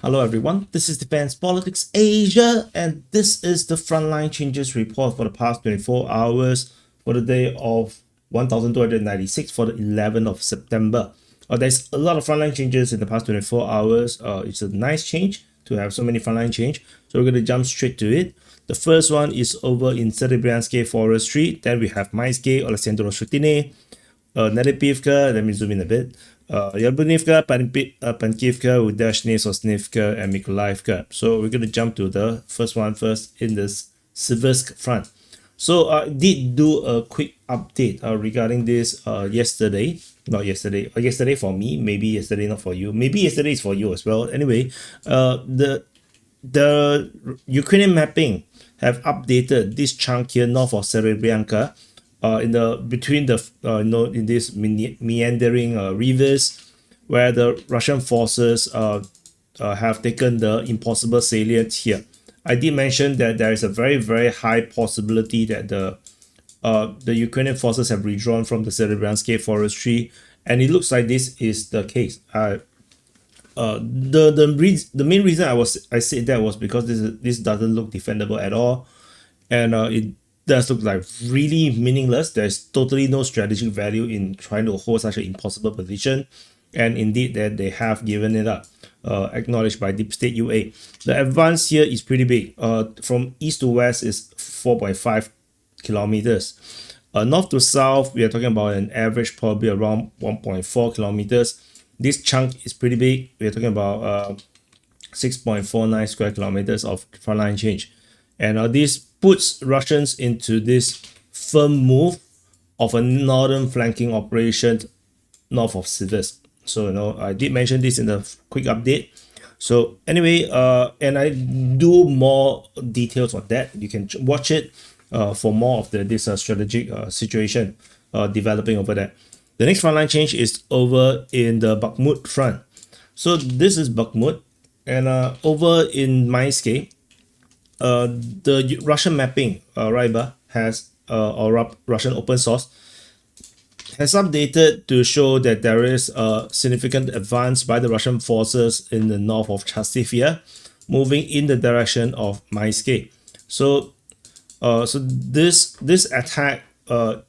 Hello everyone, this is Defense Politics Asia, and this is the Frontline Changes report for the past 24 hours for the day of 1296 for the 11th of September. There's a lot of frontline changes in the past 24 hours. It's a nice change to have so many frontline change. So we're going to jump straight to it. The first one is over in Serebryanske Forestry. Then we have Maiske, Alexandro Shutine, Nelepivka, let me zoom in a bit. Yelbunivka, Pankivka, Udashne, Sosnivka, and Mykolaievka. So we're going to jump to the first one first in this Siversk front. So I did do a quick update regarding this yesterday. Not yesterday, yesterday for me, maybe yesterday not for you. Maybe yesterday is for you as well. Anyway, the Ukrainian mapping have updated this chunk here north of Serebryanka. In the between the in this meandering rivers where the Russian forces have taken the impossible salient here. I did mention that there is a very high possibility that the Ukrainian forces have withdrawn from the Serebryanske forestry, and it looks like this is the case. The main reason I said that was because this doesn't look defendable at all, and it does look like really meaningless. There's totally no strategic value in trying to hold such an impossible position, and indeed that they have given it up, acknowledged by Deep State UA. The advance here is pretty big. From east to west is 4.5 kilometers. North to south, we are talking about an average probably around 1.4 kilometers. This chunk is pretty big. We are talking about 6.49 square kilometers of frontline change, and this puts Russians into this firm move of a northern flanking operation north of Siversk. So I did mention this in the quick update. So anyway, and I do more details on that. You can watch it for more of this strategic situation developing over there. The next frontline change is over in the Bakhmut front. So this is Bakhmut, and over in Maiske, the Russian mapping Ryba has or Russian open source has updated to show that there is a significant advance by the Russian forces in the north of Chasivia, moving in the direction of Maiske. So this attack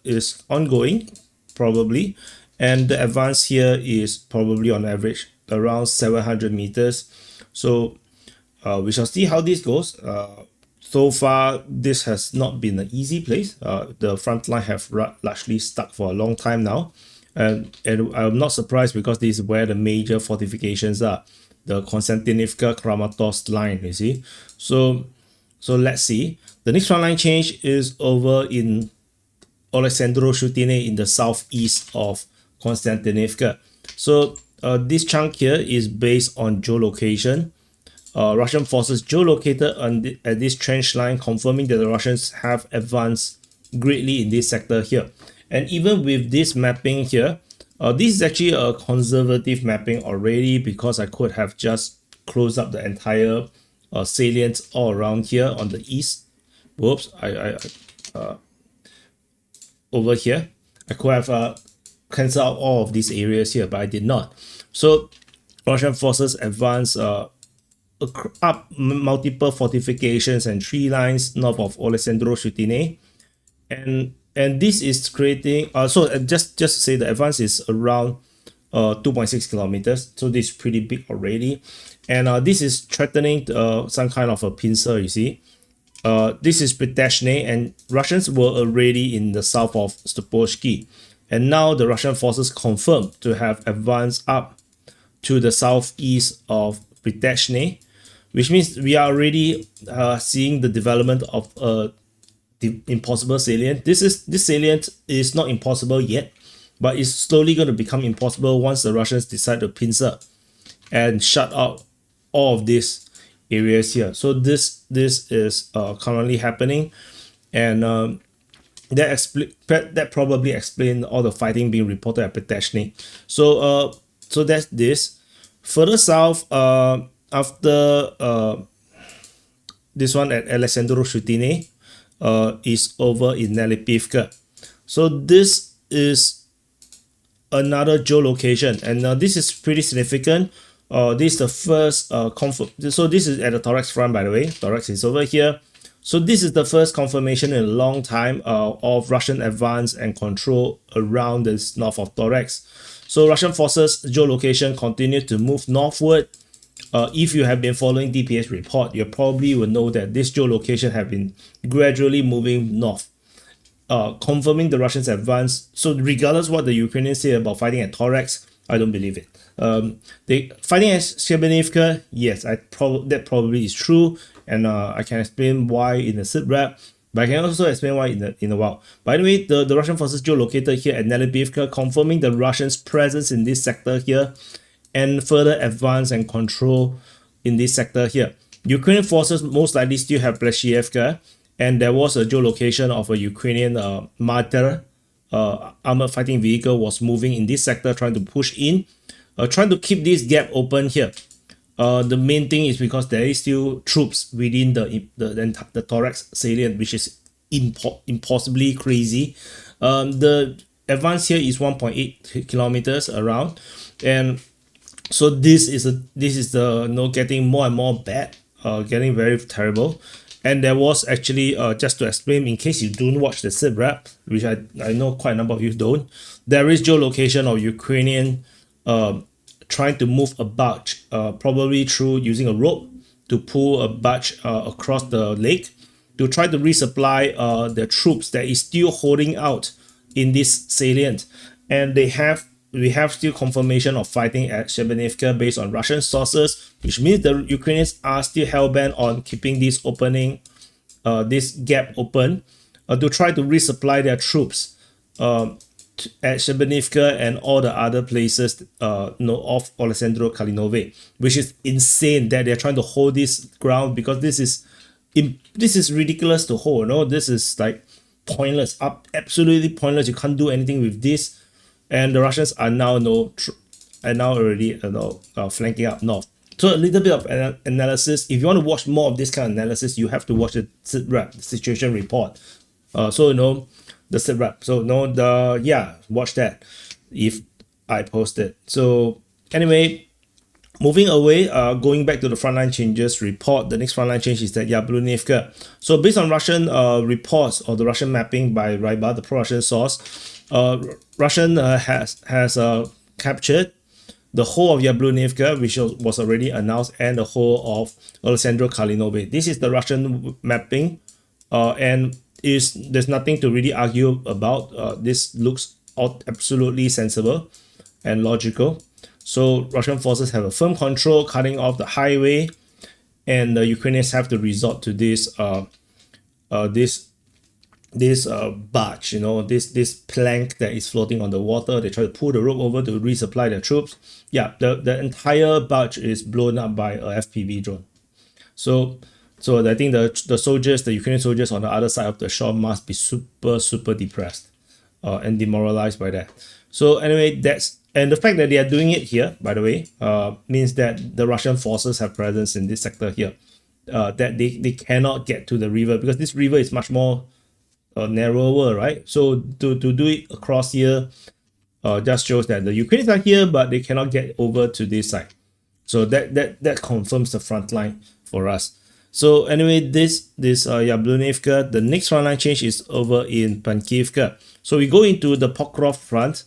is ongoing probably, and the advance here is probably on average around 700 meters. So we shall see how this goes. So far, this has not been an easy place. The front line have largely stuck for a long time now. And I'm not surprised because this is where the major fortifications are. The Konstantinivka-Kramatorsk line, you see. So let's see. The next front line change is over in Alexandro Shutine in the southeast of Konstantinivka. So this chunk here is based on geolocation. Russian forces geolocated at this trench line, confirming that the Russians have advanced greatly in this sector here. And even with this mapping here, this is actually a conservative mapping already, because I could have just closed up the entire salient all around here on the east. Whoops, over here, I could have cancelled out all of these areas here, but I did not. So Russian forces advance up multiple fortifications and tree lines north of Alexandro Shutine, and this is creating just to say the advance is around 2.6 kilometers. So this is pretty big already, and this is threatening some kind of a pincer, you see. This is Priteshne, and Russians were already in the south of Stupovsky, and now the Russian forces confirmed to have advanced up to the southeast of Priteshne, which means we are already seeing the development of the impossible salient. This salient is not impossible yet, but it's slowly going to become impossible once the Russians decide to pincer and shut out all of these areas here. So this is currently happening, and that probably explains all the fighting being reported at Priteshne. So that's this. Further south, after this one at Alexandro Shutine, is over in Nelepivka. So this is another geolocation, and this is pretty significant. This is the first so this is at the Toretsk front, by the way. Toretsk is over here. So this is the first confirmation in a long time of Russian advance and control around this north of Toretsk. So Russian forces geolocation continue to move northward. If you have been following DPS report, you probably will know that this geolocation have been gradually moving north, confirming the Russians' advance. So regardless what the Ukrainians say about fighting at Toretsk, I don't believe it. They fighting at Srebrenica, yes, that probably is true, and I can explain why in the sit rep, but I can also explain why in a while. By the way, the Russian forces geolocated here at Nelibivka, confirming the Russians' presence in this sector here, and further advance and control in this sector here. Ukrainian forces most likely still have Pleshievka, and there was a geolocation of a Ukrainian Mater armored fighting vehicle was moving in this sector, trying to push in, trying to keep this gap open here. The main thing is because there is still troops within the Toretsk salient, which is impossibly crazy. The advance here is 1.8 kilometers around, and so this is the getting more and more bad, getting very terrible. And there was actually, just to explain, in case you don't watch the sit rep, which I know quite a number of you don't, there is geolocation of Ukrainian trying to move a barge, probably through using a rope to pull a barge across the lake to try to resupply the troops that is still holding out in this salient. And we have still confirmation of fighting at Srebrenica based on Russian sources, which means the Ukrainians are still hell-bent on keeping this opening, this gap open, to try to resupply their troops at Srebrenica and all the other places of Alexandro Kalinove, which is insane that they're trying to hold this ground, because this is ridiculous to hold. No, this is like pointless, absolutely pointless. You can't do anything with this. And the Russians are now already flanking up north. So a little bit of analysis. If you want to watch more of this kind of analysis, you have to watch the SITREP, the situation report. The SITREP. So watch that if I post it. So anyway, moving away, going back to the Frontline Changes report, the next Frontline Change is that Yablunivka. So based on Russian reports or the Russian mapping by Ryba, the pro-Russian source, Russian has captured the whole of Yablunivka, which was already announced, and the whole of Alexandro Kalinove. This is the Russian mapping, and there's nothing to really argue about. This looks absolutely sensible and logical. So Russian forces have a firm control, cutting off the highway, and the Ukrainians have to resort to this barge, this plank that is floating on the water. They try to pull the rope over to resupply their troops. Yeah, the entire barge is blown up by a FPV drone. So I think the Ukrainian soldiers on the other side of the shore must be super depressed and demoralized by that. So anyway, and the fact that they are doing it here, by the way, means that the Russian forces have presence in this sector here, that they cannot get to the river, because this river is much more narrower, right? So to do it across here just shows that the Ukrainians are here, but they cannot get over to this side. So that confirms the front line for us. So anyway, this Yablunivka, the next frontline change is over in Pankivka. So we go into the Pokrovsk front,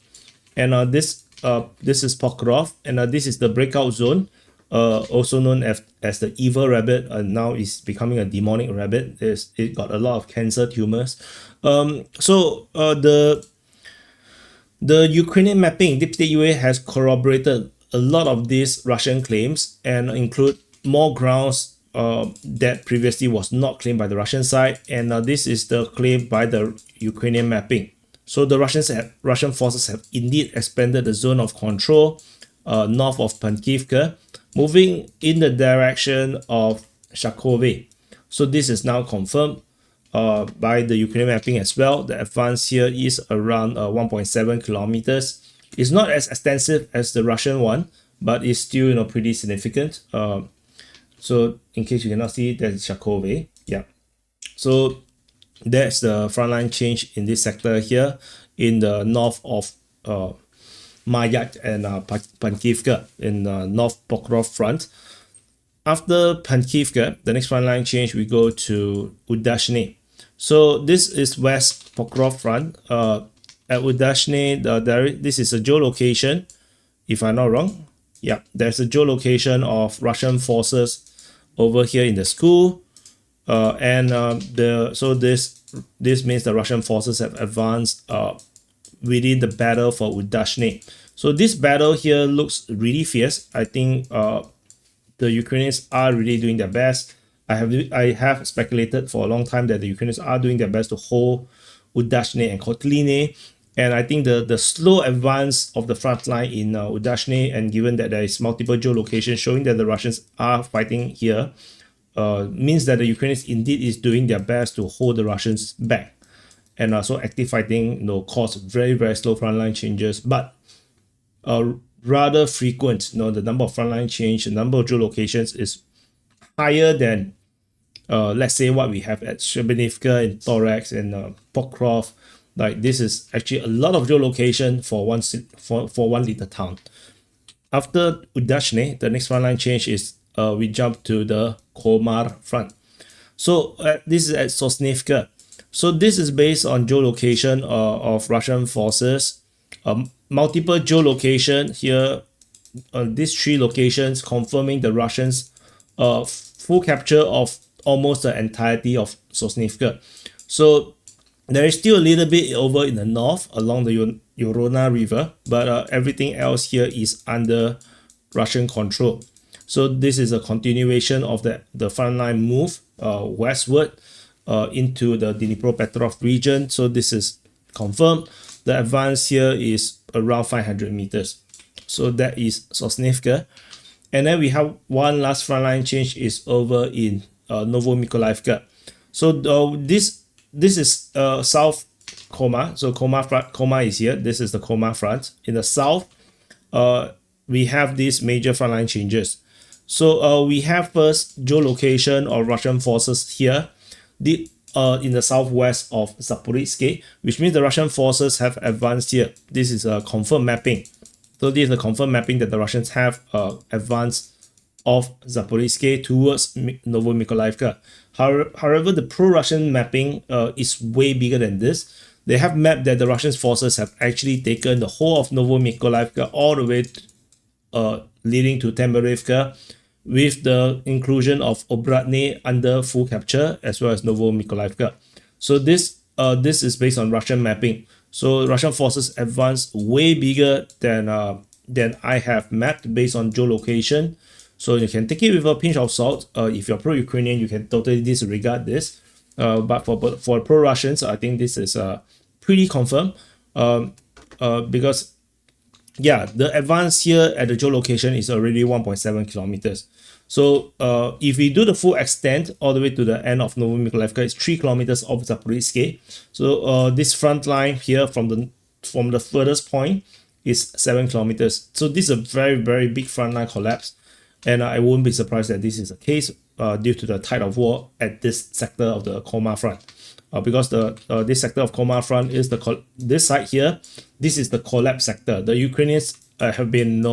and this is Pokrovsk, and this is the breakout zone, also known as the evil rabbit. Now is becoming a demonic rabbit. It got a lot of cancer tumors. The Ukrainian mapping, Deep State UA has corroborated a lot of these Russian claims and include more grounds that previously was not claimed by the Russian side, and this is the claim by the Ukrainian mapping. So the Russian forces have indeed expanded the zone of control north of Pankivka, moving in the direction of Shakove. So this is now confirmed by the Ukrainian mapping as well. The advance here is around 1.7 kilometers. It's not as extensive as the Russian one, but it's still pretty significant. So in case you cannot see, that's Shakove. Yeah. So that's the frontline change in this sector here in the north of Mayat and Pankivka in North Pokrovsk front. After Pankivka, the next front line change, we go to Udashny. So this is West Pokrovsk front. At Udashny, this is a geolocation, if I'm not wrong. Yeah, there's a geolocation of Russian forces over here in the school. This means the Russian forces have advanced within the battle for Udashny. So this battle here looks really fierce. I think the Ukrainians are really doing their best. I have speculated for a long time that the Ukrainians are doing their best to hold Udashny and Kotline. And I think the slow advance of the front line in Udashny, and given that there is multiple geolocations showing that the Russians are fighting here, means that the Ukrainians indeed is doing their best to hold the Russians back. And also active fighting, caused very, very slow frontline changes, but rather frequent. The number of frontline change, the number of geolocations is higher than let's say what we have at Srebrenica and Toretsk and Pokrovsk. Like, this is actually a lot of geolocation for one little town. After Udashny, the next frontline change is we jump to the Komar front. So this is at Sosnivka. So this is based on geolocation of Russian forces. Multiple geolocation here. These three locations confirming the Russians' full capture of almost the entirety of Sosnivka. So there is still a little bit over in the north along the Yorona River, but everything else here is under Russian control. So this is a continuation of the frontline move westward into the Dnipropetrovsk region. So this is confirmed. The advance here is around 500 meters. So that is Sosnivka. And then we have one last frontline change is over in Novomykolaiivka. So this is South Komar. So Komar is here. This is the Komar front. In the south, we have these major frontline changes. So we have first geolocation of Russian forces here, in the southwest of Zaporizhzhia, which means the Russian forces have advanced here. This is a confirmed mapping. So this is the confirmed mapping that the Russians have advanced of Zaporizhzhia towards Novomykolaiivka. However, the pro-Russian mapping is way bigger than this. They have mapped that the Russian forces have actually taken the whole of Novomykolaiivka all the way leading to Temberivka, with the inclusion of Obratny under full capture, as well as Novomykolaiivka. So this is based on Russian mapping. So Russian forces advance way bigger than I have mapped based on geolocation. So you can take it with a pinch of salt. If you're pro-Ukrainian, you can totally disregard this. But for pro-Russians, I think this is pretty confirmed. Because yeah, the advance here at the geolocation is already 1.7 kilometers. So if we do the full extent all the way to the end of Novomykolaiivka, it's 3 kilometers of Zaporizhzhia. So this front line here from the furthest point is 7 kilometers. So this is a very, very big frontline collapse. And I won't be surprised that this is the case due to the tide of war at this sector of the Komar front. Because this sector of Komar front is this side here. This is the collapse sector. The Ukrainians have been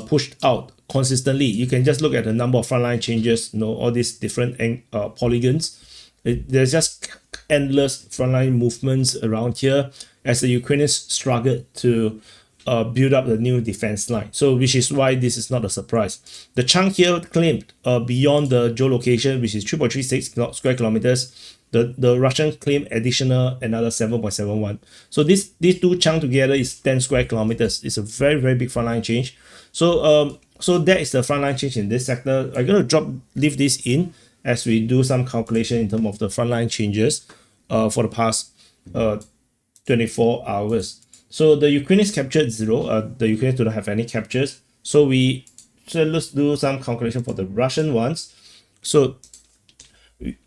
pushed out consistently. You can just look at the number of frontline changes, all these different polygons. There's just endless frontline movements around here as the Ukrainians struggled to build up the new defense line. So which is why this is not a surprise. The chunk here claimed beyond the geolocation, which is 3.36 square kilometers, the Russian claim additional another 7.71. So these two chunk together is 10 square kilometers. It's a very, very big frontline change. So so that is the frontline change in this sector. I'm going to leave this in as we do some calculation in terms of the frontline changes for the past 24 hours. So the Ukrainians captured 0. The Ukrainians do not have any captures. So let's do some calculation for the Russian ones. So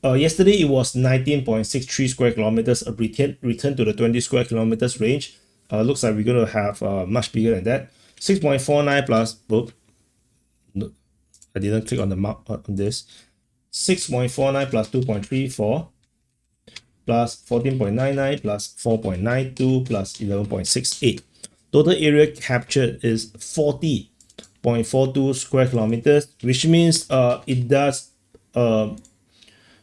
yesterday it was 19.63 square kilometers, a return to the 20 square kilometers range. Looks like we're going to have much bigger than that. 6.49 plus, no, I didn't click on the mark on this. 6.49 plus 2.34 plus 14.99 plus 4.92 plus 11.68. Total area captured is 40.42 square kilometers, which means it does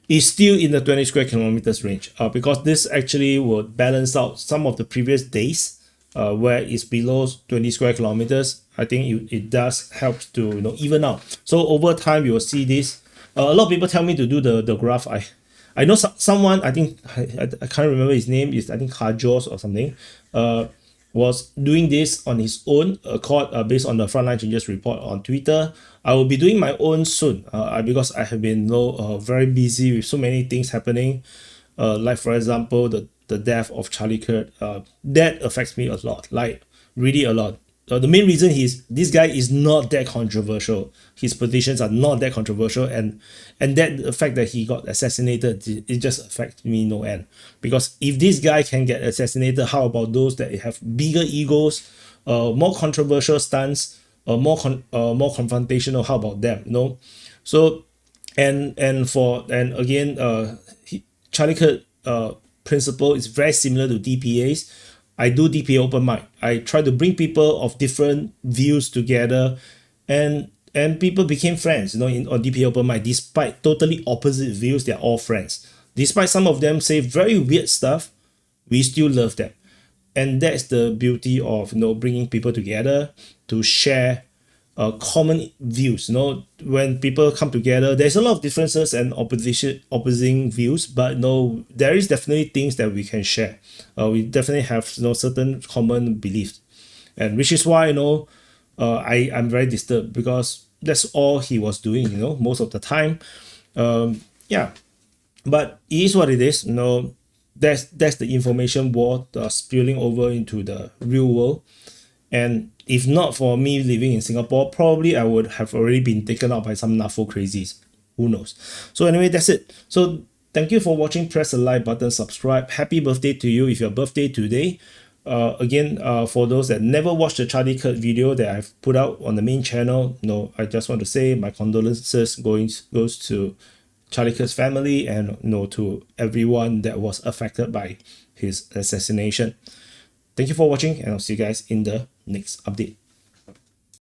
is still in the 20 square kilometers range, because this actually would balance out some of the previous days where it's below 20 square kilometers. I think it does help to even out. So over time you will see this. A lot of people tell me to do the graph. I know someone, I think I can't remember his name, is I think Kajos or something, was doing this on his own accord, based on the Frontline Changes report on Twitter. I will be doing my own soon, because I have been very busy with so many things happening, like for example the death of Charlie Kirk. That affects me a lot, like really a lot. The main reason this guy is not that controversial. His positions are not that controversial, and that the fact that he got assassinated, it just affects me no end. Because if this guy can get assassinated, how about those that have bigger egos, more controversial stance, more confrontational? How about them? So and again, Charlie Kirk principle is very similar to DPA's. I do DPA open mic. I try to bring people of different views together, and people became friends. On DPA open mic, despite totally opposite views, they're all friends. Despite some of them say very weird stuff, we still love them, and that's the beauty of bringing people together to share common views. When people come together, there's a lot of differences and opposing views, but there is definitely things that we can share. We definitely have certain common beliefs, and which is why I'm very disturbed, because that's all he was doing most of the time. Yeah, but it is what it is. That's the information war spilling over into the real world. And if not for me living in Singapore, probably I would have already been taken out by some NAFO crazies. Who knows? So anyway, that's it. So thank you for watching. Press the like button, subscribe. Happy birthday to you if your birthday today. Again, for those that never watched the Charlie Kirk video that I've put out on the main channel, I just want to say my condolences goes to Charlie Kirk's family, and to everyone that was affected by his assassination. Thank you for watching, and I'll see you guys in the next update.